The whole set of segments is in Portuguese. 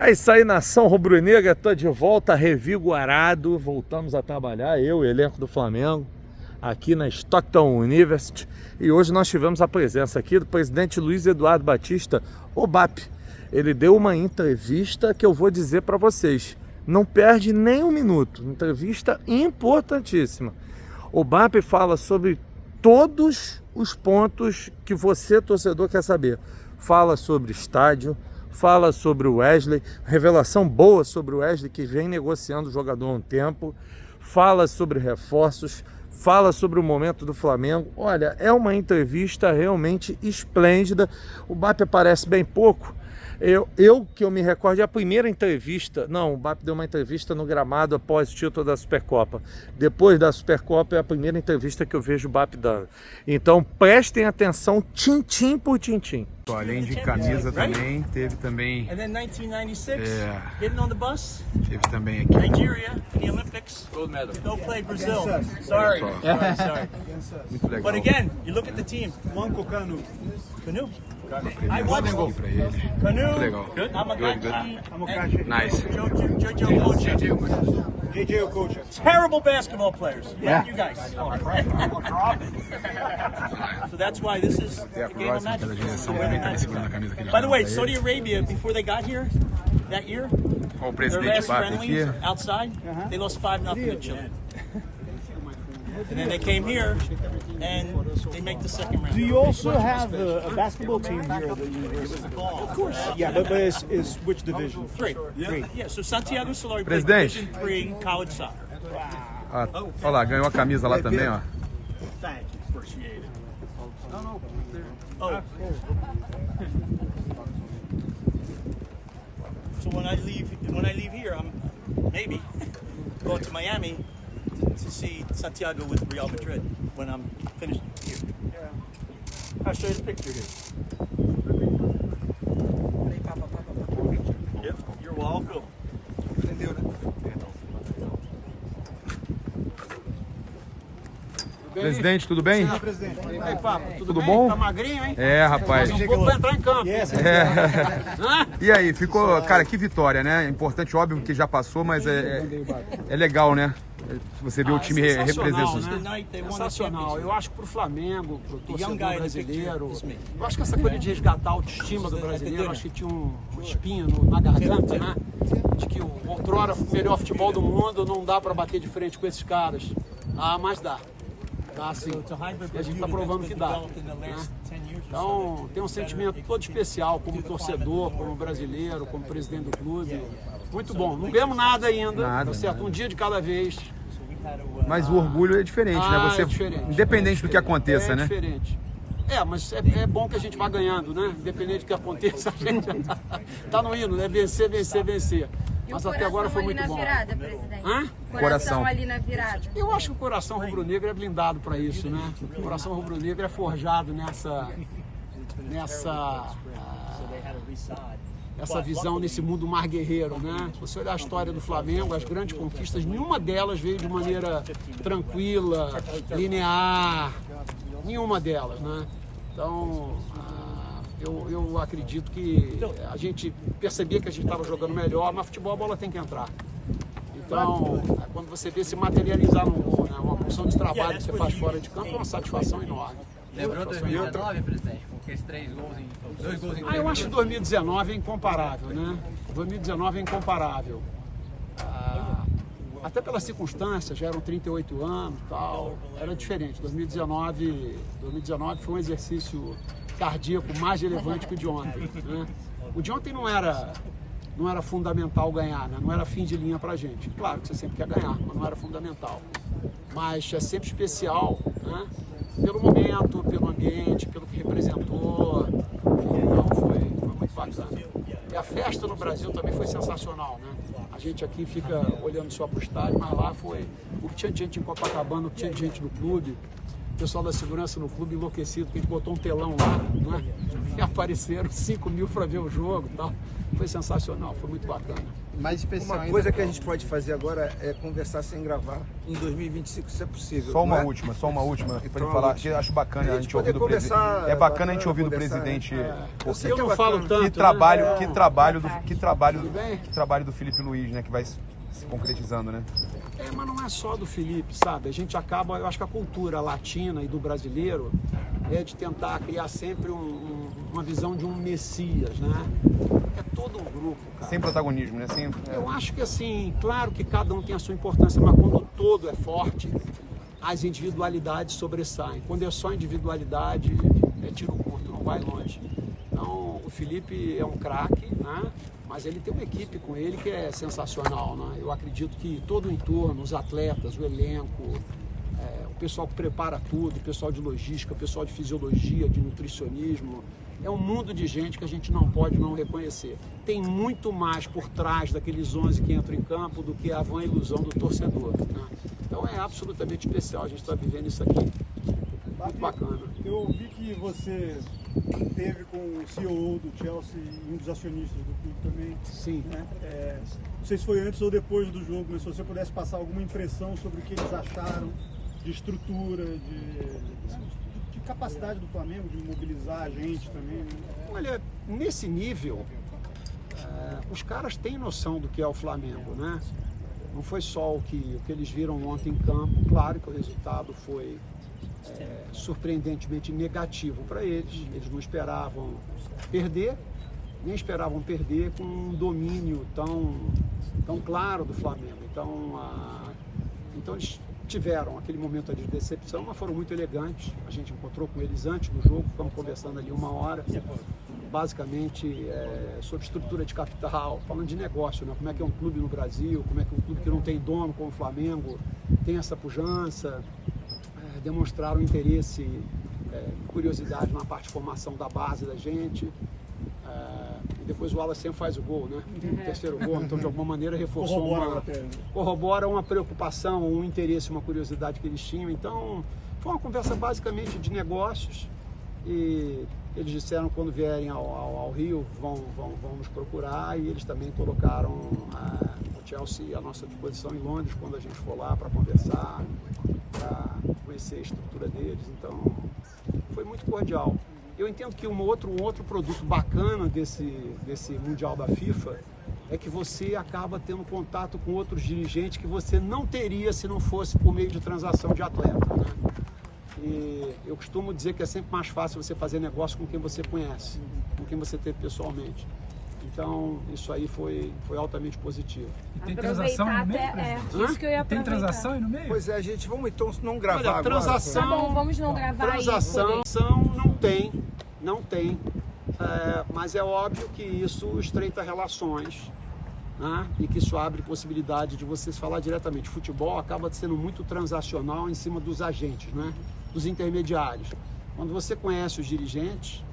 É isso aí, nação rubro-negra, tô de volta, revigorado, voltamos a trabalhar, eu e o elenco do Flamengo, aqui na Stockton University, e hoje nós tivemos a presença aqui do presidente Luiz Eduardo Batista, o BAP. Ele deu uma entrevista que eu vou dizer para vocês, não perde nem um minuto, entrevista importantíssima. O BAP fala sobre todos os pontos que você, torcedor, quer saber. Fala sobre estádio, fala sobre o Wesley, revelação boa sobre o Wesley, que vem negociando o jogador há um tempo, fala sobre reforços, fala sobre o momento do Flamengo. Olha, é uma entrevista realmente esplêndida. O BAP aparece bem pouco. Que eu me recordo, é a primeira entrevista. Não, o BAP deu uma entrevista no gramado após o título da Supercopa. Depois da Supercopa é a primeira entrevista que eu vejo o BAP dando. Então prestem atenção, tintim por tintim. Além de camisa também, teve também. And then 1996, getting on the bus, Teve também aqui. Nigeria in the Olympics, gold medal. Go play Brazil. Sorry. Muito legal. But again, you look at the team. Juanco Canu. Canu? I watched Aqui pra ele. Canu. Muito legal. Amakachi. Nice. Jojo Okocha. JJ Okocha. Terrible basketball players. Yeah. You guys. So that's why this is Até a the game of próxima, pela magic. direção, vai estar segurando a camisa aqui. By the way, Saudi Arabia, before they got here, that year, Olha o their presidente last BAP friendlies aqui. outside, they lost 5-0 to Chile. And then they came here, and they make the second round. Do you also have a basketball team here at the university? Of course. Yeah, but it's which division? Three. Yeah, so Santiago Solari played Presidente. Division 3 college soccer. Ah, olha lá, ganhou a camisa lá também, ó. Thank you. Appreciate it. Oh. So when I leave here, I'm maybe going to Miami to see Santiago with Real Madrid when I'm finished here. I'll show you the picture here. Yep, you're welcome. Presidente, tudo bem? Presidente. Ei, papo, Tudo bem? bom? Tá magrinho, hein? É, rapaz. Um pouco pra entrar em campo. Hã? E aí, ficou, cara, que vitória, né? Importante, óbvio que já passou, mas é legal, né? Você vê o time Sensacional, representando. né? Night they won the Sensacional. championship. Eu acho que pro Flamengo, pro young torcedor guy in the picture brasileiro, is me. eu acho que essa coisa de resgatar a autoestima do brasileiro, acho que tinha uma espinha na garganta, né? De que o outrora melhor futebol do mundo não dá pra bater de frente com esses caras. Ah, mas dá. Dá sim. E a gente tá provando que dá. Né? Então, tem um sentimento todo especial como torcedor, como brasileiro, como presidente do clube. Muito bom. Não ganhamos nada ainda, Nada, tá certo? nada. Um dia de cada vez. Mas o orgulho é diferente, né? Você, é diferente. independente do que aconteça, né? Diferente. Mas é bom que a gente vá ganhando, né? Independente do que aconteça, a gente tá no hino, né? Vencer, vencer, vencer. Mas até agora foi muito bom. Virada, presidente? Hã? Coração. Ali na virada. Eu acho que o coração rubro-negro é blindado para isso, né? O coração rubro-negro é forjado essa visão nesse mundo mais guerreiro, né? Se você olhar a história do Flamengo, as grandes conquistas, nenhuma delas veio de maneira tranquila, linear, nenhuma delas, né? Então, eu acredito que a gente percebia que a gente estava jogando melhor, mas futebol a bola tem que entrar. Então, quando você vê se materializar no gol, né? Uma porção de trabalho que você faz fora de campo, é uma satisfação enorme. Lembrou 2019, presidente, com aqueles 2 gols em Eu acho que 2019 é incomparável, né? 2019 é incomparável. Até pelas circunstâncias, já eram 38 anos e tal, era diferente. 2019 foi um exercício cardíaco mais relevante que o de ontem, né? O de ontem não era fundamental ganhar, né? Não era fim de linha pra gente. Claro que você sempre quer ganhar, mas não era fundamental. Mas é sempre especial, né? Pelo momento, pelo ambiente, pelo que representou. Então foi muito bacana. E a festa no Brasil também foi sensacional, né? A gente aqui fica olhando só para o estádio, mas lá foi o que tinha de gente em Copacabana, o que tinha de gente no clube. O pessoal da segurança no clube enlouquecido, porque a gente botou um telão lá, né? E apareceram 5 mil para ver o jogo e tal. foi sensacional, foi muito bacana. Mais especial Uma ainda. coisa que a gente pode fazer agora é conversar sem gravar em 2025, se é possível. Só uma não é? última, pra Então, ele falar, que eu acho bacana a a gente gente ouvir poder do presidente. conversar, É bacana a gente ouvir do conversar, presidente. Eu sei Eu que é não falo bacana. tanto, Que trabalho, né? que trabalho do Felipe Luiz, né? Que vai se concretizando, né? Mas não é só do Felipe, sabe? A gente acaba, eu acho que a cultura latina e do brasileiro é de tentar criar sempre uma visão de um messias, né? É todo um grupo, cara. Sem protagonismo, né? Sem, Eu acho que assim, claro que cada um tem a sua importância, mas quando o todo é forte, as individualidades sobressaem. Quando é só individualidade, é tiro curto, não vai longe. Então, o Felipe é um craque, né? Mas ele tem uma equipe com ele que é sensacional, né? Eu acredito que todo o entorno, os atletas, o elenco, o pessoal que prepara tudo, o pessoal de logística, o pessoal de fisiologia, de nutricionismo, é um mundo de gente que a gente não pode não reconhecer. Tem muito mais por trás daqueles 11 que entram em campo do que a vã ilusão do torcedor, né? Então é absolutamente especial a gente estar vivendo isso aqui. Muito bacana. Eu vi que você teve com o CEO do Chelsea e um dos acionistas do clube também. Sim. Né? Não sei se foi antes ou depois do jogo, mas se você pudesse passar alguma impressão sobre o que eles acharam de estrutura, de capacidade do Flamengo de mobilizar a gente também. Né? Olha, nesse nível, os caras têm noção do que é o Flamengo, né? Não foi só o que eles viram ontem em campo. Claro que o resultado foi surpreendentemente negativo para eles. Eles não esperavam perder, nem esperavam perder com um domínio tão claro do Flamengo. Então eles tiveram aquele momento de decepção, mas foram muito elegantes. A gente encontrou com eles antes do jogo, ficamos conversando ali 1 hora, basicamente sobre estrutura de capital, falando de negócio, né? Como é que é um clube no Brasil, como é que um clube que não tem dono como o Flamengo tem essa pujança. Demonstraram interesse e curiosidade na parte de formação da base da gente. E depois o Wallace sempre faz o gol, né? O terceiro gol, então de alguma maneira reforçou corrobora uma preocupação, um interesse, uma curiosidade que eles tinham. Então foi uma conversa basicamente de negócios e eles disseram que quando vierem ao Rio vão nos procurar, e eles também colocaram o Chelsea à nossa disposição em Londres quando a gente for lá para conversar, para conhecer a estrutura deles. Então foi muito cordial. Eu entendo que um outro produto bacana desse Mundial da FIFA é que você acaba tendo contato com outros dirigentes que você não teria se não fosse por meio de transação de atleta, né? E eu costumo dizer que é sempre mais fácil você fazer negócio com quem você conhece, com quem você teve pessoalmente. Então, isso aí foi altamente positivo. E tem transação aí no meio? Isso que eu ia aproveitar. Tem transação aí no meio? Pois é, gente, vamos então não gravar Olha, transação, agora. Tá bom, vamos não gravar transação não tem, mas é óbvio que isso estreita relações, né? E que isso abre possibilidade de vocês falar diretamente. Futebol acaba sendo muito transacional em cima dos agentes, né? Dos intermediários. Quando você conhece os dirigentes,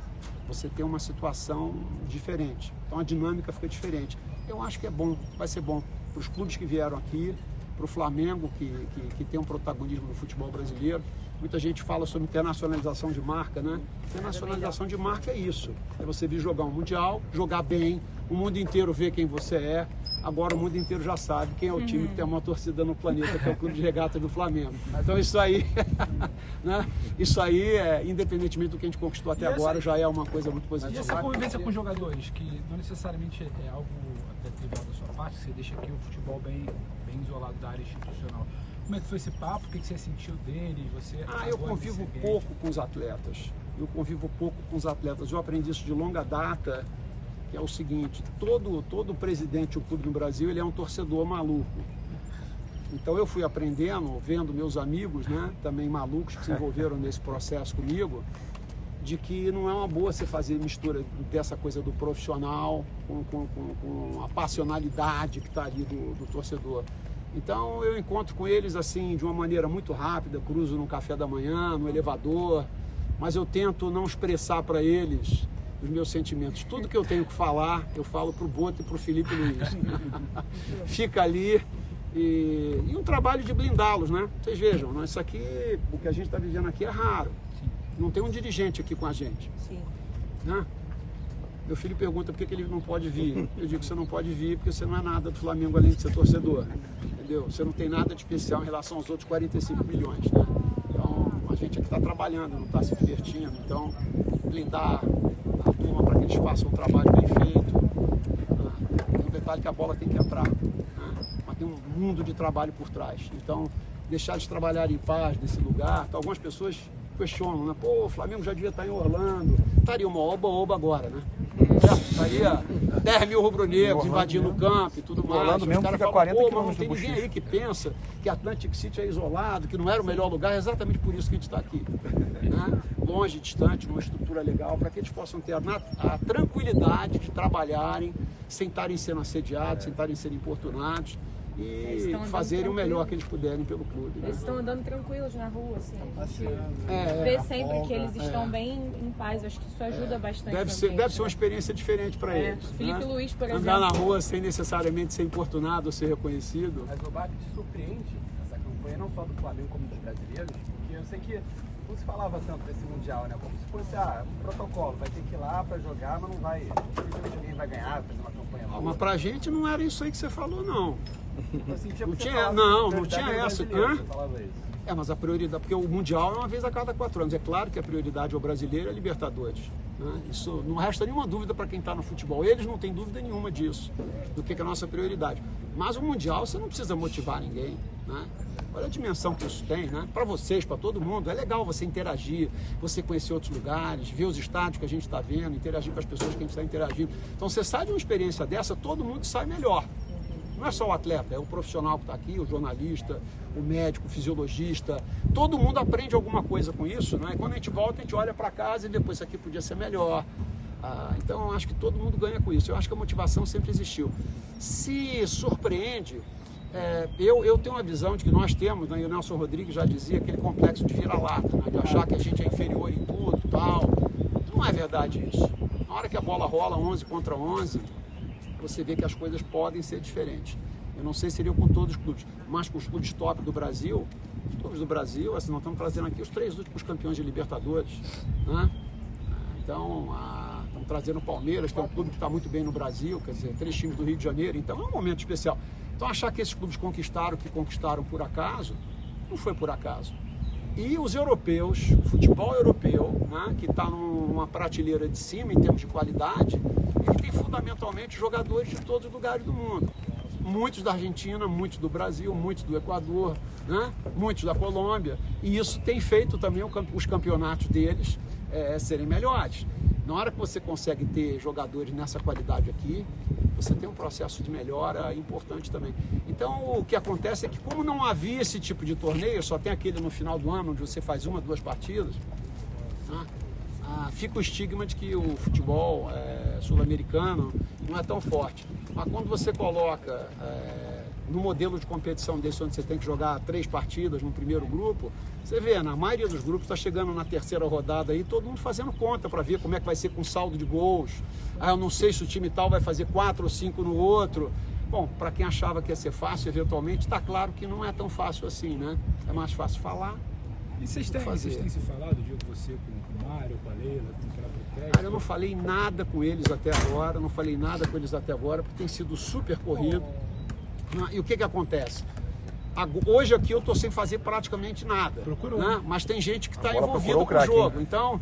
você tem uma situação diferente. Então a dinâmica fica diferente. Eu acho que é bom, vai ser bom para os clubes que vieram aqui, para o Flamengo, que tem um protagonismo no futebol brasileiro. Muita gente fala sobre internacionalização de marca, né? Internacionalização de marca é isso. É você vir jogar um Mundial, jogar bem, o mundo inteiro vê quem você é. Agora o mundo inteiro já sabe quem é o time que tem a maior torcida no planeta, que é o Clube de Regatas do Flamengo. Então isso aí, né? Isso aí, independentemente do que a gente conquistou até agora, já é uma coisa muito positiva. E essa convivência com jogadores, que não necessariamente é algo trivial da sua parte, você deixa aqui o futebol bem isolado da área institucional. Como é que foi esse papo? O que você sentiu dele? Eu convivo pouco com os atletas. Eu aprendi isso de longa data, que é o seguinte: todo presidente do clube no Brasil, ele é um torcedor maluco. Então eu fui aprendendo, vendo meus amigos, né, também malucos que se envolveram nesse processo comigo, de que não é uma boa você fazer mistura dessa coisa do profissional com a passionalidade que está ali do torcedor. Então eu encontro com eles assim de uma maneira muito rápida, cruzo no café da manhã, no elevador, mas eu tento não expressar para eles os meus sentimentos. Tudo que eu tenho que falar, eu falo para o Boto e para o Felipe Luiz. Fica ali e um trabalho de blindá-los, né? Vocês vejam, isso aqui, o que a gente está vivendo aqui é raro. Não tem um dirigente aqui com a gente. Sim. Né? Meu filho pergunta por que ele não pode vir. Eu digo que você não pode vir porque você não é nada do Flamengo além de ser torcedor. Entendeu? Você não tem nada de especial em relação aos outros 45 milhões, né? Então, a gente aqui está trabalhando, não está se divertindo. Então, blindar a turma para que eles façam um trabalho bem feito. Tem um detalhe que a bola tem que entrar, né? Mas tem um mundo de trabalho por trás. Então, deixar eles trabalharem em paz nesse lugar. Então, algumas pessoas questionam, né? Pô, o Flamengo já devia estar em Orlando. Estaria uma oba-oba agora, né? Estaria 10 mil rubro-negros invadindo o campo e tudo mais. Orlando mesmo Os caras fica falam, 40 pô, mas não quilômetros tem de ninguém Buxixe. aí que pensa que Atlantic City é isolado, que não era o melhor lugar. É exatamente por isso que a gente está aqui. Né? Longe, distante, numa estrutura legal, para que eles possam ter a tranquilidade de trabalharem sem estarem sendo assediados, sem estarem sendo importunados e fazerem o melhor que eles puderem pelo clube. Né? Eles estão andando tranquilos na rua, assim. A gente vê sempre que eles estão bem em paz. Acho que isso ajuda bastante. Deve ser uma experiência diferente para eles. Felipe né? Luiz, por exemplo. Andar na rua sem necessariamente ser importunado ou ser reconhecido. Mas o BAP te surpreende essa campanha, não só do Flamengo como dos brasileiros, porque eu sei que não se falava tanto desse Mundial, né? Como se fosse um protocolo, vai ter que ir lá para jogar, mas não vai, dificilmente alguém vai ganhar, fazer uma campanha boa. Mas pra gente não era isso aí que você falou, não. Eu sentia Não que você tinha, falava não, que não a tinha prioridade essa. era brasileiro, Hã? você falava isso. Mas a prioridade, porque o Mundial é uma vez a cada 4 anos. É claro que a prioridade ao brasileiro é a Libertadores. Né? Isso não resta nenhuma dúvida para quem está no futebol. Eles não têm dúvida nenhuma disso, do que é a nossa prioridade. Mas o Mundial você não precisa motivar ninguém. Né? Olha a dimensão que isso tem, né? Para vocês, para todo mundo. É legal você interagir, você conhecer outros lugares, ver os estádios que a gente está vendo, interagir com as pessoas que a gente está interagindo. Então você sai de uma experiência dessa, todo mundo sai melhor. Não é só o atleta, é o profissional que está aqui, o jornalista, o médico, o fisiologista. Todo mundo aprende alguma coisa com isso, né? E quando a gente volta, a gente olha para casa e depois isso aqui podia ser melhor. Então, eu acho que todo mundo ganha com isso. Eu acho que a motivação sempre existiu. Se surpreende, eu tenho uma visão de que nós temos, né? E o Nelson Rodrigues já dizia, aquele complexo de vira-lata, né? De achar que a gente é inferior em tudo e tal. Não é verdade isso. Na hora que a bola rola 11 contra 11, você vê que as coisas podem ser diferentes. Eu não sei se seria com todos os clubes, mas com os clubes top do Brasil, os clubes do Brasil, assim, nós estamos trazendo aqui os 3 últimos campeões de Libertadores, né? Então, estamos trazendo o Palmeiras, que é um clube que está muito bem no Brasil, quer dizer, 3 times do Rio de Janeiro, então é um momento especial. Então, achar que esses clubes conquistaram o que conquistaram por acaso, não foi por acaso. E os europeus, o futebol europeu, né, que está numa prateleira de cima em termos de qualidade, ele tem fundamentalmente jogadores de todos os lugares do mundo. Muitos da Argentina, muitos do Brasil, muitos do Equador, né, muitos da Colômbia. E isso tem feito também os campeonatos deles serem melhores. Na hora que você consegue ter jogadores nessa qualidade aqui, você tem um processo de melhora importante também. Então, o que acontece é que, como não havia esse tipo de torneio, só tem aquele no final do ano, onde você faz 1 ou 2 partidas, né? Fica o estigma de que o futebol sul-americano não é tão forte. Mas quando você coloca no modelo de competição desse, onde você tem que jogar 3 partidas no primeiro grupo, você vê, na maioria dos grupos está chegando na 3ª rodada aí, todo mundo fazendo conta para ver como é que vai ser com saldo de gols. Eu não sei se o time tal vai fazer 4 ou 5 no outro. Bom, para quem achava que ia ser fácil, eventualmente, está claro que não é tão fácil assim, né? É mais fácil falar. E vocês têm se falado, Diego, você com o Mário, com a Leila, com o próprio técnico? Cara, eu não falei nada com eles até agora, porque tem sido super corrido. E o que acontece? Hoje aqui eu estou sem fazer praticamente nada, né? Mas tem gente que está envolvida com o jogo. Então,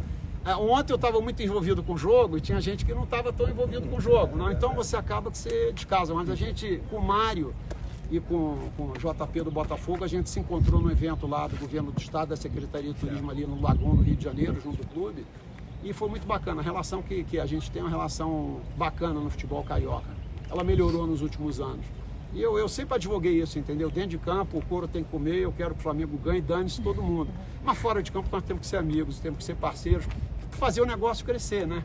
ontem eu estava muito envolvido com o jogo e tinha gente que não estava tão envolvido com o jogo. Não? Então você acaba que você descasa. Mas a gente, com o Mário e com o JP do Botafogo, a gente se encontrou no evento lá do Governo do Estado, da Secretaria de Turismo ali no Lagoon, no Rio de Janeiro, junto do clube. E foi muito bacana. A relação que a gente tem é uma relação bacana no futebol carioca. Ela melhorou nos últimos anos. E eu sempre advoguei isso, entendeu? Dentro de campo, o couro tem que comer, eu quero que o Flamengo ganhe, dane-se todo mundo. Mas fora de campo nós temos que ser amigos, temos que ser parceiros, fazer o negócio crescer, né?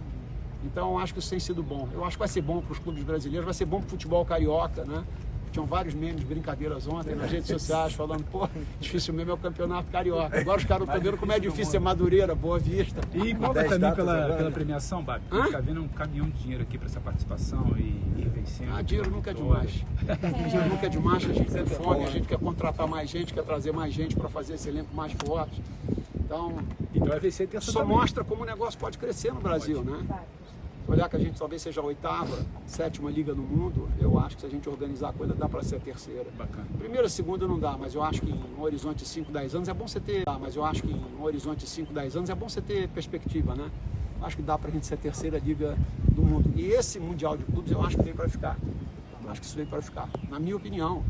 Então acho que isso tem sido bom. Eu acho que vai ser bom para os clubes brasileiros, vai ser bom para o futebol carioca, né? Tinham vários memes, brincadeiras ontem nas redes sociais, falando, pô, difícil mesmo é o campeonato carioca. Agora os caras estão vendo como é difícil ser Madureira, Boa Vista. E cobra também pela premiação, Babi? Fica vendo um caminhão de dinheiro aqui para essa participação e ir vencendo. Dinheiro nunca é demais. Dinheiro nunca é demais, a gente tem fome, a gente quer contratar mais gente, quer trazer mais gente para fazer esse elenco mais forte. Então vai vencer só mostra como o negócio pode crescer no Brasil, né? olhar que a gente talvez seja a 8ª, 7ª liga no mundo, eu acho que se a gente organizar a coisa dá para ser a 3ª. Bacana. Primeira, segunda não dá, mas eu acho que em um horizonte de 5, 10 anos é bom você ter, perspectiva, né? Acho que dá pra gente ser a 3ª liga do mundo. E esse Mundial de Clubes eu acho que veio para ficar. Acho que isso veio para ficar. Na minha opinião,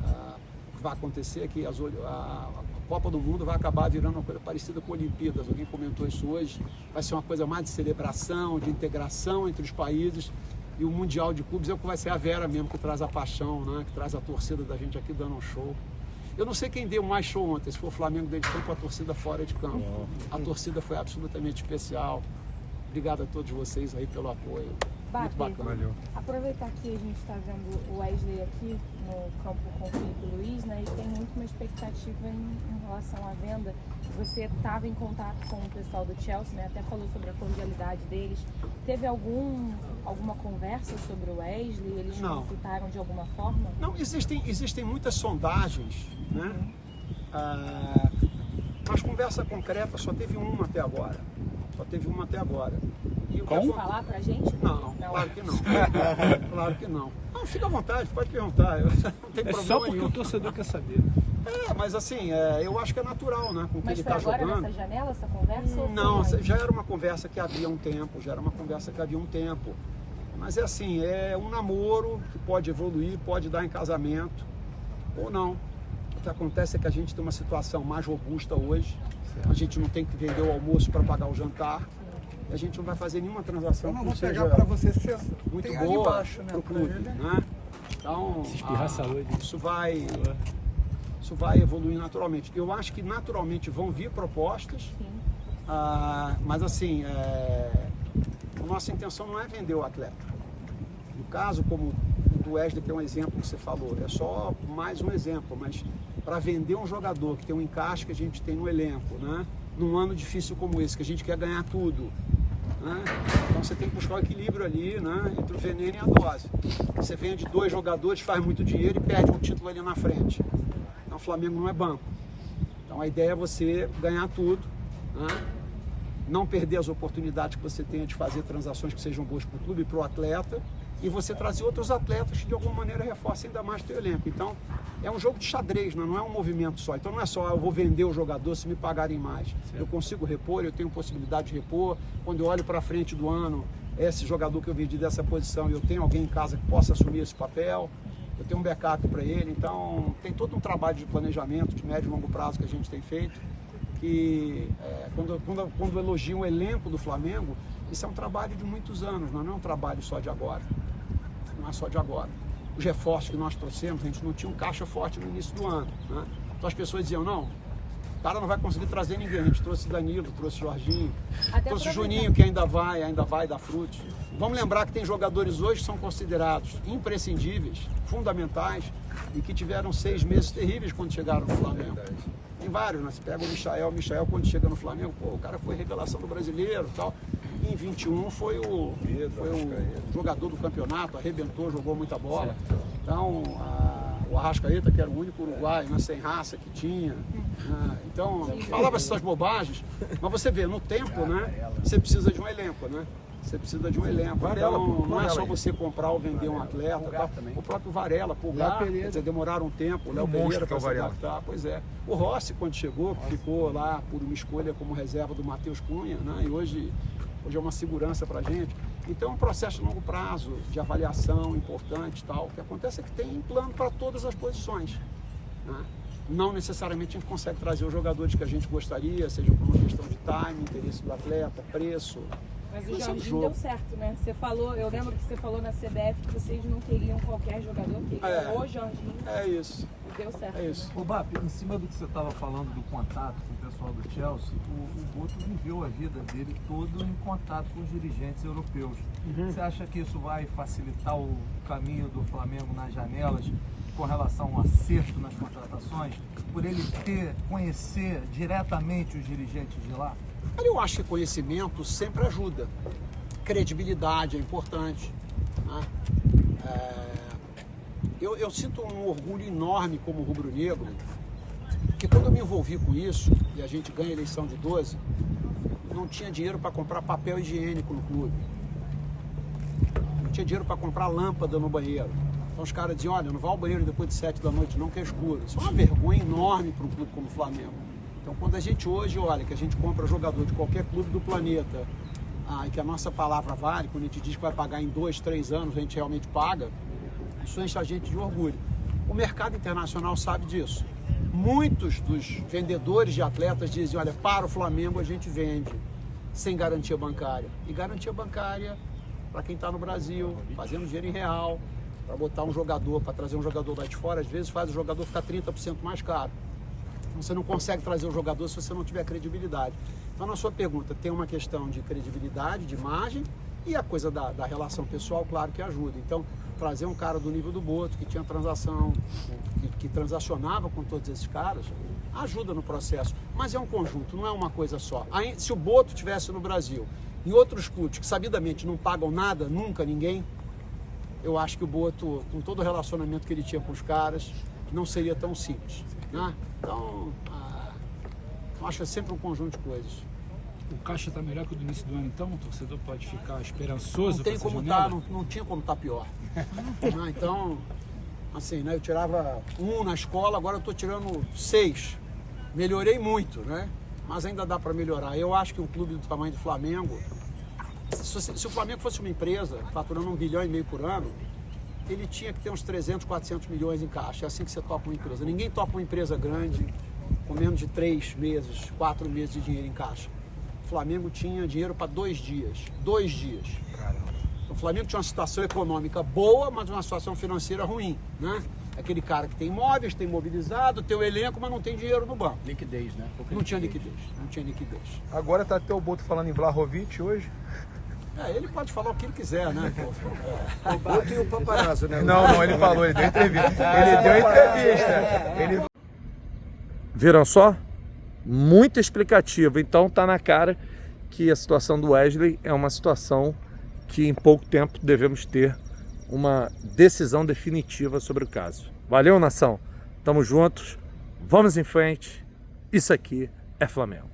o que vai acontecer é que a Copa do Mundo vai acabar virando uma coisa parecida com Olimpíadas. Alguém comentou isso hoje. Vai ser uma coisa mais de celebração, de integração entre os países. E o Mundial de Clubes é o que vai ser a Vera mesmo, que traz a paixão, né? Que traz a torcida da gente aqui dando um show. Eu não sei quem deu mais show ontem, se foi o Flamengo dentro de campo ou a torcida fora de campo. A torcida foi absolutamente especial. Obrigado a todos vocês aí pelo apoio. Muito bacana. Valeu. Aproveitar que a gente está vendo o Wesley aqui no campo com o Felipe Luiz, né? E tem muito uma expectativa em relação à venda. Você estava em contato com o pessoal do Chelsea, né? Até falou sobre a cordialidade deles. Teve alguma conversa sobre o Wesley? Eles consultaram de alguma forma? Não, existem muitas sondagens, né? Mas conversa concreta só teve uma até agora. E Pode falar pra gente? Não, claro que não. Claro que não. Não, fica à vontade, pode perguntar. Não tem problema só porque nenhum. o torcedor quer saber. Mas assim, eu acho que é natural, né? Com o que Mas ele foi está agora jogando. nessa janela, essa conversa? Não, já era uma conversa que havia um tempo, Mas é assim, é um namoro que pode evoluir, pode dar em casamento ou não. O que acontece é que a gente tem uma situação mais robusta hoje. A gente não tem que vender o almoço para pagar o jantar. E a gente não vai fazer nenhuma transação que seja muito boa para o clube, né? Então, isso vai evoluir naturalmente. Eu acho que naturalmente vão vir propostas, mas assim, a nossa intenção não é vender o atleta. No caso, como o do Wesley, que é um exemplo que você falou, é só mais um exemplo, mas para vender um jogador que tem um encaixe que a gente tem no elenco, né? Num ano difícil como esse, que a gente quer ganhar tudo, né? Então você tem que buscar o equilíbrio ali, né? Entre o veneno e a dose. Você vende 2 jogadores, faz muito dinheiro e perde um título ali na frente. Então o Flamengo não é banco. Então a ideia é você ganhar tudo, né? Não perder as oportunidades que você tenha de fazer transações que sejam boas para o clube e para o atleta, e você trazer outros atletas que de alguma maneira reforcem ainda mais o teu elenco. Então é um jogo de xadrez, não é um movimento só. Então não é só eu vou vender o jogador se me pagarem mais. Certo. Eu consigo repor, eu tenho possibilidade de repor. Quando eu olho para frente do ano, esse jogador que eu vendi dessa posição, eu tenho alguém em casa que possa assumir esse papel, eu tenho um backup para ele. Então tem todo um trabalho de planejamento de médio e longo prazo que a gente tem feito, que quando elogiam o elenco do Flamengo, isso é um trabalho de muitos anos, não é um trabalho só de agora. Não é só de agora. Os reforços que nós trouxemos, a gente não tinha um caixa forte no início do ano, né? Então as pessoas diziam, não, o cara não vai conseguir trazer ninguém. A gente trouxe Danilo, trouxe Jorginho, trouxe Juninho, que ainda vai dar frutos. Vamos lembrar que tem jogadores hoje que são considerados imprescindíveis, fundamentais, e que tiveram 6 meses terríveis quando chegaram no Flamengo. Tem vários, né? Você pega o Michael quando chega no Flamengo, o cara foi revelação do brasileiro e tal. Em 21 foi o jogador do campeonato, arrebentou, jogou muita bola. Então, o Arrascaeta, que era o único uruguaio, né, sem raça que tinha. Então, falava essas bobagens, mas você vê, no tempo, né, você precisa de um elenco, né? Você precisa de um elenco. Então, não é só você comprar ou vender um atleta. Tá? O próprio Varela, Pulgar, quer dizer, demoraram um tempo. O Léo Pereira para se adaptar. Pois é. O Rossi, quando chegou, ficou lá por uma escolha como reserva do Matheus Cunha, né? E hoje é uma segurança para a gente. Então é um processo de longo prazo, de avaliação importante e tal. O que acontece é que tem plano para todas as posições, né? Não necessariamente a gente consegue trazer os jogadores que a gente gostaria, seja por uma questão de time, interesse do atleta, preço. Mas o Jorginho deu certo, né? Você falou, eu lembro que você falou na CBF que vocês não queriam qualquer jogador, queriam o Jorginho. É isso. E deu certo. É isso. Ô Bap, em cima do que você estava falando do contato com o pessoal do Chelsea, o Boto viveu a vida dele todo em contato com os dirigentes europeus. Você acha que isso vai facilitar o caminho do Flamengo nas janelas com relação ao acerto nas contratações, por ele conhecer diretamente os dirigentes de lá? Eu acho que conhecimento sempre ajuda. Credibilidade é importante, né? Eu sinto um orgulho enorme como rubro-negro, porque quando eu me envolvi com isso, e a gente ganha a eleição de 12, não tinha dinheiro para comprar papel higiênico no clube. tinha dinheiro para comprar lâmpada no banheiro. Então os caras diziam, olha, não vá ao banheiro depois de 7 da noite não, que é escuro. Isso é uma vergonha enorme para um clube como o Flamengo. Então quando a gente hoje olha que a gente compra jogador de qualquer clube do planeta, e que a nossa palavra vale, quando a gente diz que vai pagar em 2, 3 anos, a gente realmente paga, isso enche a gente de orgulho. O mercado internacional sabe disso. Muitos dos vendedores de atletas dizem, olha, para o Flamengo a gente vende sem garantia bancária. E garantia bancária, para quem está no Brasil, fazendo dinheiro em real, para botar um jogador, para trazer um jogador lá de fora, às vezes faz o jogador ficar 30% mais caro. Você não consegue trazer o jogador se você não tiver credibilidade. Então, na sua pergunta, tem uma questão de credibilidade, de margem, e a coisa da relação pessoal, claro que ajuda. Então, trazer um cara do nível do Boto, que tinha transação, que transacionava com todos esses caras, ajuda no processo. Mas é um conjunto, não é uma coisa só. Aí, se o Boto estivesse no Brasil, em outros clubes que sabidamente não pagam nada, nunca, ninguém, eu acho que o Boto, com todo o relacionamento que ele tinha com os caras, não seria tão simples, né? Então, eu acho que é sempre um conjunto de coisas. O caixa está melhor que o do início do ano, então o torcedor pode ficar esperançoso? Não tem como tá, não tinha como estar pior. Então, assim, né, eu tirava 1 na escola, agora eu estou tirando 6. Melhorei muito, né? Mas ainda dá para melhorar. Eu acho que um clube do tamanho do Flamengo, se o Flamengo fosse uma empresa faturando 1,5 bilhão por ano, ele tinha que ter uns 300, 400 milhões em caixa. É assim que você toca uma empresa. Ninguém toca uma empresa grande com menos de 3 meses, 4 meses de dinheiro em caixa. O Flamengo tinha dinheiro para 2 dias. 2 dias. Caramba. O Flamengo tinha uma situação econômica boa, mas uma situação financeira ruim, né? Aquele cara que tem imóveis, tem mobilizado, tem o elenco, mas não tem dinheiro no banco. Liquidez, né? Não tinha liquidez. Agora tá até o Boto falando em Vlahovic hoje. Ele pode falar o que ele quiser, né? O Boto e o Paparazzo, né? Não, ele falou, ele deu entrevista. Viram só? Muito explicativo. Então tá na cara que a situação do Wesley é uma situação que em pouco tempo devemos ter uma decisão definitiva sobre o caso. Valeu, nação. Tamo juntos. Vamos em frente. Isso aqui é Flamengo.